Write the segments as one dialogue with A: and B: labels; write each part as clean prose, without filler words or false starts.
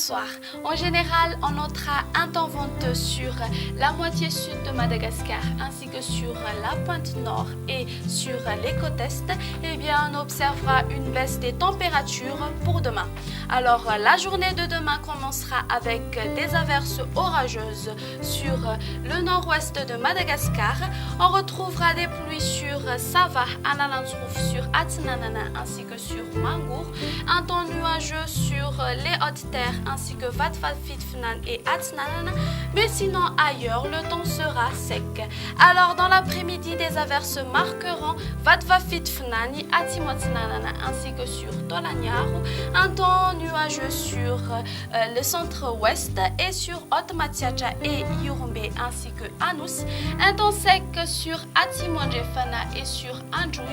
A: bonsoir. En général, on notera un temps venteux sur la moitié sud de Madagascar ainsi que sur la pointe nord et sur les côtes est. Eh bien, on observera une baisse des températures pour demain. Alors, la journée de demain commencera avec des averses orageuses sur le nord-ouest de Madagascar. On retrouvera des pluies sur Sava, Analantrouf, sur Atnanana ainsi que sur Mangour. Un temps nuageux sur les hautes terres ainsi que Vatvafitfnan et Atnanana. Mais sinon, ailleurs, le temps sera sec. Alors, dans l'après-midi, des averses marqueront Vatvafitfnani, Atimotnanana ainsi que sur Tolanyaru. Un temps nuageux sur le centre-ouest et sur Otmatiacha et Yurumbe ainsi que Anus. Un temps sec sur Atimondjefana et sur Andjoui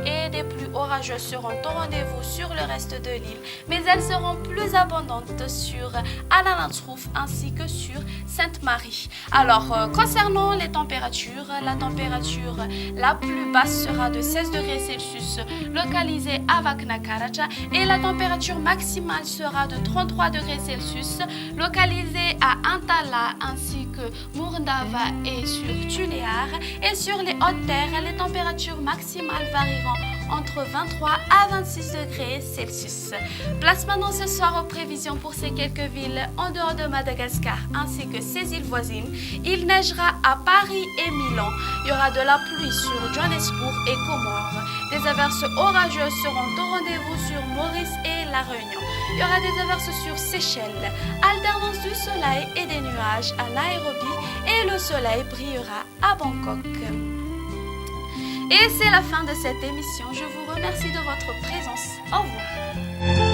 A: et des pluies orageuses seront au rendez-vous sur le reste de l'île, mais elles seront plus abondantes sur Analantrouf ainsi que sur Sainte-Marie. Alors, concernant les températures, la température la plus basse sera de 16 degrés Celsius localisée à Vaknakaracha et la température maximale sera de 33 degrés Celsius localisée à Antala ainsi que Mourndava et sur Tuléar. Et sur les hautes terres, les températures maximales varieront entre 23 à 26 degrés Celsius. Place maintenant ce soir aux prévisions pour ces quelques villes en dehors de Madagascar ainsi que ses îles voisines. Il neigera à Paris et Milan. Il y aura de la pluie sur Johannesburg et Comores. Des averses orageuses seront au rendez-vous sur Maurice et La Réunion. Il y aura des averses sur Seychelles. Alternance du soleil et des nuages à Nairobi et le soleil brillera à Bangkok. Et c'est la fin de cette émission. Je vous remercie de votre présence. Au revoir.